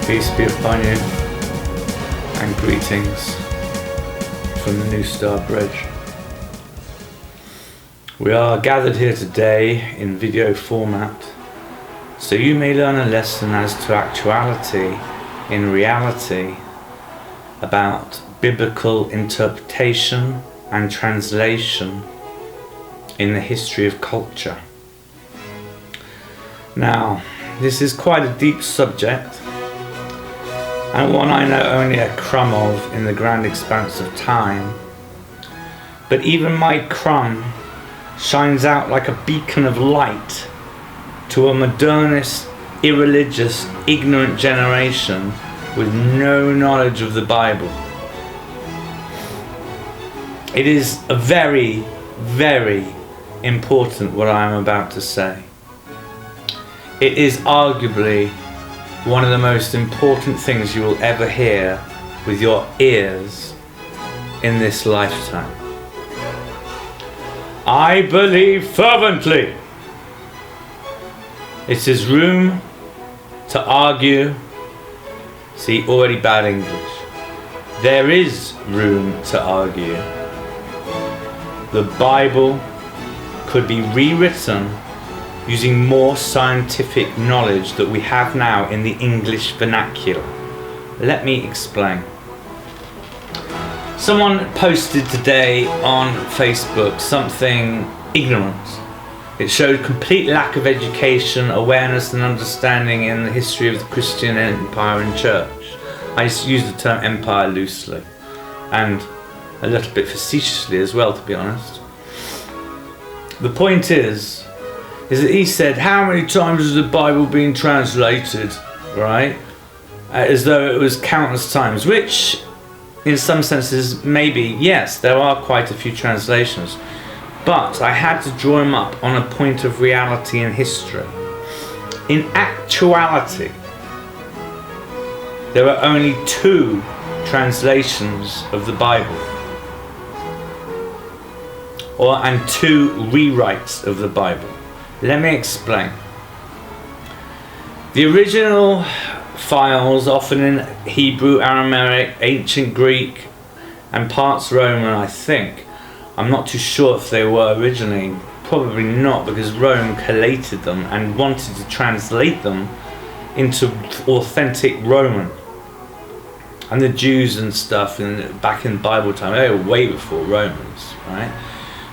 Peace be upon you, and greetings from the New Star Bridge. We are gathered here today in video format, so you may learn a lesson as to actuality in reality about biblical interpretation and translation in the history of culture. Now, this is quite a deep subject, and one I know only a crumb of in the grand expanse of time, but even my crumb shines out like a beacon of light to a modernist, irreligious, ignorant generation with no knowledge of the Bible. It is a very, very important what I am about to say. It is arguably one of the most important things you will ever hear with your ears in this lifetime. I believe fervently it is room to argue. See, already bad English. There is room to argue. The Bible could be rewritten using more scientific knowledge that we have now in the English vernacular. Let me explain. Someone posted today on Facebook something ignorant. It showed complete lack of education, awareness and understanding in the history of the Christian empire and church. I use the term empire loosely and a little bit facetiously as well, to be honest. The point is that he said, how many times has the Bible been translated, right? As though it was countless times, which in some senses, maybe, yes, there are quite a few translations. But I had to draw him up on a point of reality and history. In actuality, there are only 2 translations of the Bible. And 2 rewrites of the Bible. Let me explain. The original files, often in Hebrew, Aramaic, ancient Greek, and parts Roman, I think. I'm not too sure if they were originally. Probably not, because Rome collated them and wanted to translate them into authentic Roman. And the Jews and stuff, back in Bible time, they were way before Romans, right?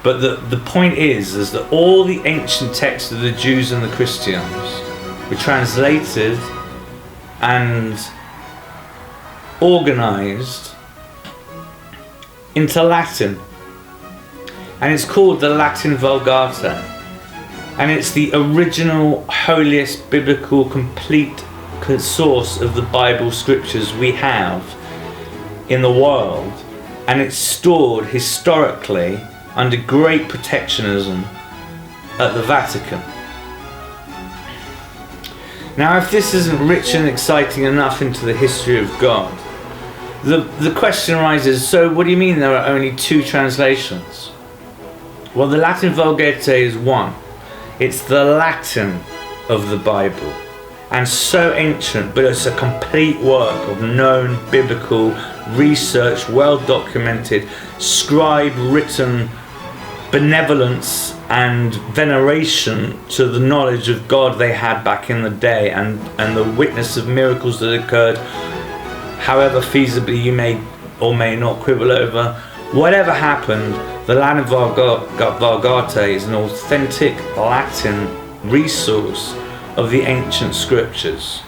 But the point is that all the ancient texts of the Jews and the Christians were translated and organized into Latin. And it's called the Latin Vulgate. And it's the original, holiest, biblical, complete source of the Bible scriptures we have in the world. And it's stored historically under great protectionism at the Vatican. Now, if this isn't rich and exciting enough into the history of God, the question arises, so what do you mean there are only 2 translations? Well, the Latin Vulgate is one. It's the Latin of the Bible, and so ancient, but it's a complete work of known biblical research, well documented, scribe written benevolence and veneration to the knowledge of God they had back in the day, and the witness of miracles that occurred, however feasibly you may or may not quibble over. Whatever happened, the Latin Vulgate is an authentic Latin resource of the ancient scriptures.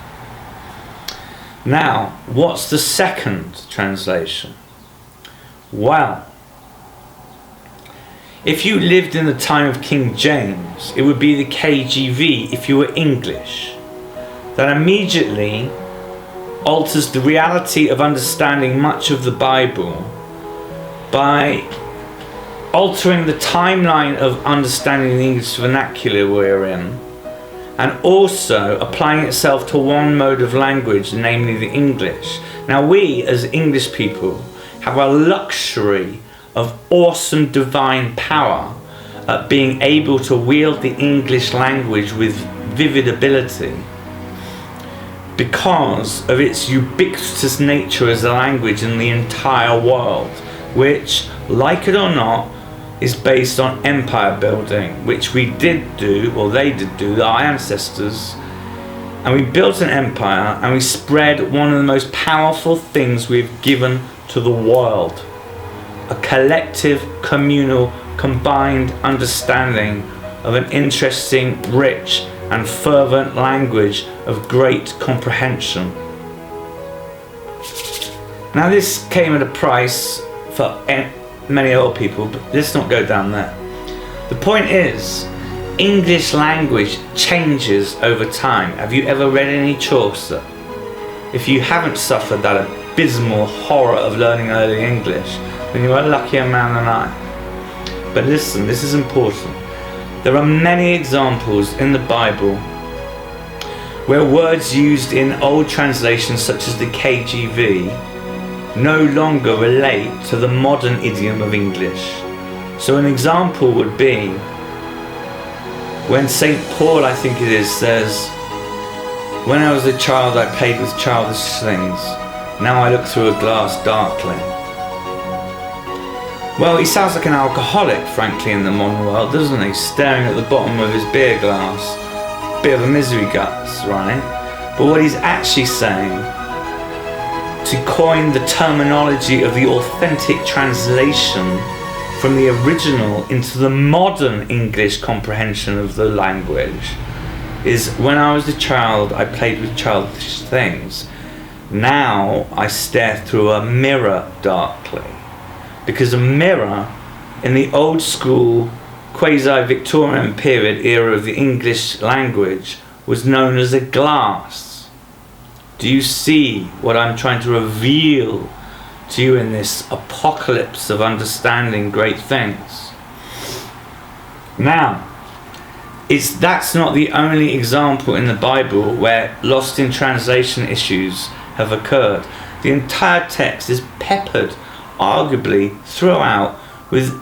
Now, what's the second translation? Well, if you lived in the time of King James, it would be the KJV if you were English. That immediately alters the reality of understanding much of the Bible by altering the timeline of understanding the English vernacular we're in, and also applying itself to one mode of language, namely the English. Now, we as English people have a luxury of awesome divine power at being able to wield the English language with vivid ability. because of its ubiquitous nature as a language in the entire world, which, like it or not, is based on empire building, which we did do, or they did do, our ancestors. And we built an empire, and we spread one of the most powerful things we've given to the world: a collective, communal, combined understanding of an interesting, rich, and fervent language of great comprehension. Now, this came at a price for many old people, but let's not go down there. The point is, English language changes over time. Have you ever read any Chaucer? If you haven't suffered that abysmal horror of learning early English, then you are a luckier man than I. But listen, this is important. There are many examples in the Bible where words used in old translations such as the KJV no longer relate to the modern idiom of English. So an example would be when St. Paul, I think it is, says, "When I was a child I played with childish things, now I look through a glass darkly." Well, he sounds like an alcoholic, frankly, in the modern world, doesn't he? Staring at the bottom of his beer glass. Bit of a misery guts, right? But what he's actually saying, to coin the terminology of the authentic translation from the original into the modern English comprehension of the language, is when I was a child I played with childish things, now I stare through a mirror darkly. Because a mirror in the old school quasi-Victorian period era of the English language was known as a glass. Do you see what I'm trying to reveal to you in this apocalypse of understanding great things? Now, that's not the only example in the Bible where lost in translation issues have occurred. The entire text is peppered, arguably, throughout with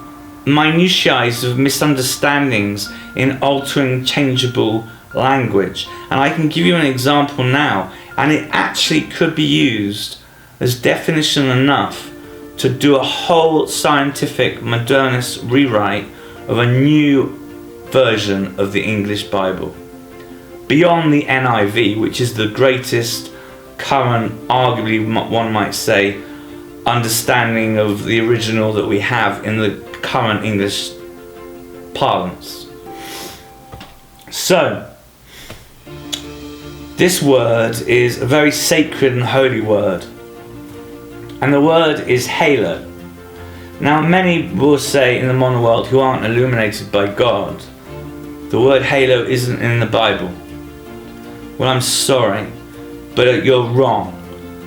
minutiae of misunderstandings in altering, changeable language. And I can give you an example now, and it actually could be used as definition enough to do a whole scientific modernist rewrite of a new version of the English Bible. Beyond the NIV, which is the greatest current, arguably one might say, understanding of the original that we have in the current English parlance. So, this word is a very sacred and holy word, and the word is halo. Now, many will say in the modern world who aren't illuminated by God, the word halo isn't in the Bible. Well, I'm sorry, but you're wrong.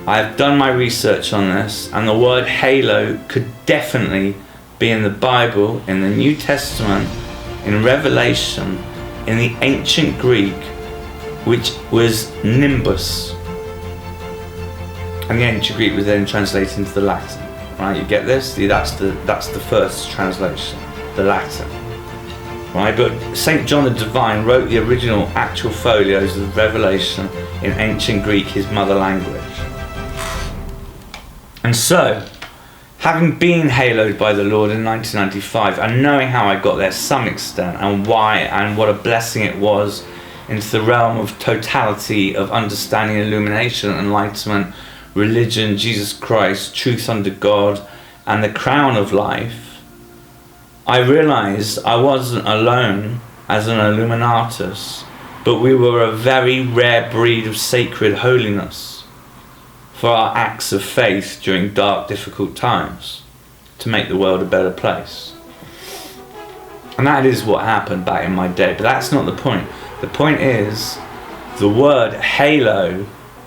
I have done my research on this, and the word halo could definitely be in the Bible, in the New Testament, in Revelation, in the ancient Greek, which was nimbus. And the ancient Greek was then translated into the Latin. Right, you get this? That's the first translation, the Latin. Right, but St. John the Divine wrote the original actual folios of Revelation in ancient Greek, his mother language. And so, having been haloed by the Lord in 1995 and knowing how I got there to some extent and why and what a blessing it was into the realm of totality of understanding, illumination, enlightenment, religion, Jesus Christ, truth under God, and the crown of life, I realized I wasn't alone as an illuminatus, but we were a very rare breed of sacred holiness for our acts of faith during dark, difficult times to make the world a better place. And that is what happened back in my day, but that's not the point. The point is, the word halo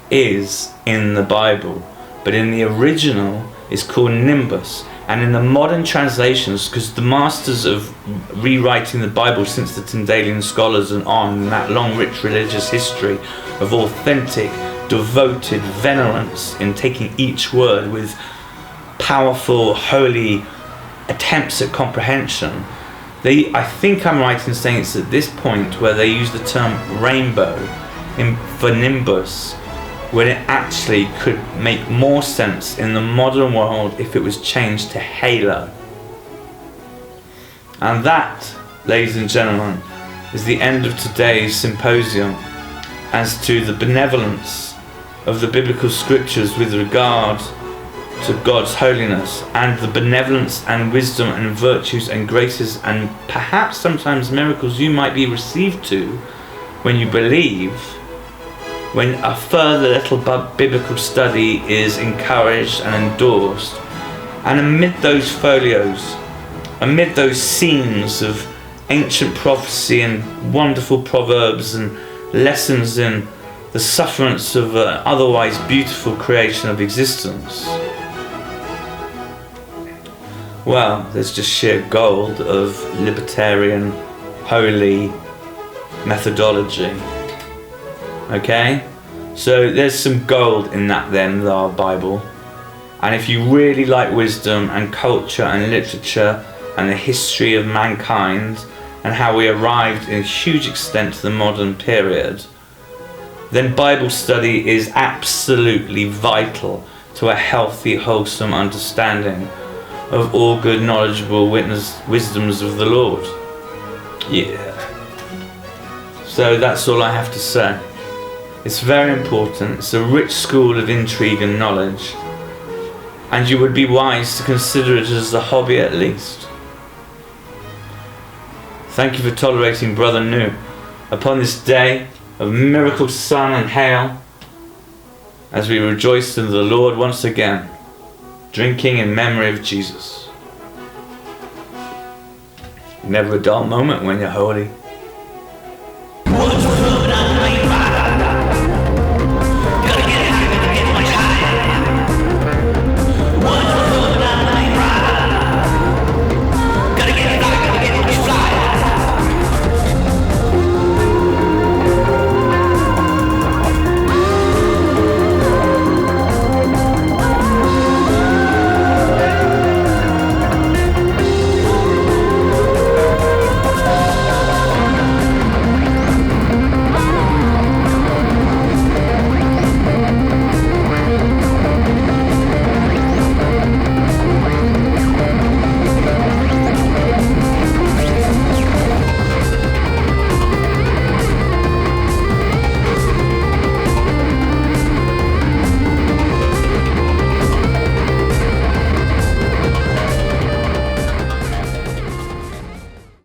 is in the Bible, but in the original it's called nimbus. And in the modern translations, because the masters of rewriting the Bible since the Tyndalian scholars and on, in that long rich religious history of authentic, devoted venerance in taking each word with powerful, holy attempts at comprehension, I think I'm right in saying it's at this point where they use the term rainbow for nimbus, when it actually could make more sense in the modern world if it was changed to Halo. And that, ladies and gentlemen, is the end of today's symposium as to the benevolence of the biblical scriptures with regard to God's holiness, and the benevolence and wisdom and virtues and graces and perhaps sometimes miracles you might be received to when you believe, when a further little biblical study is encouraged and endorsed. And amid those folios, amid those scenes of ancient prophecy and wonderful proverbs and lessons in the sufferance of an otherwise beautiful creation of existence, well, there's just sheer gold of libertarian, holy methodology. Okay? So there's some gold in that then, our Bible. And if you really like wisdom and culture and literature and the history of mankind and how we arrived in a huge extent to the modern period, then Bible study is absolutely vital to a healthy, wholesome understanding of all good, knowledgeable wisdoms of the Lord. Yeah. So that's all I have to say. It's very important. It's a rich school of intrigue and knowledge, and you would be wise to consider it as a hobby at least. Thank you for tolerating Brother New upon this day of miracle sun and hail, as we rejoice in the Lord once again, drinking in memory of Jesus. Never a dull moment when you're holy.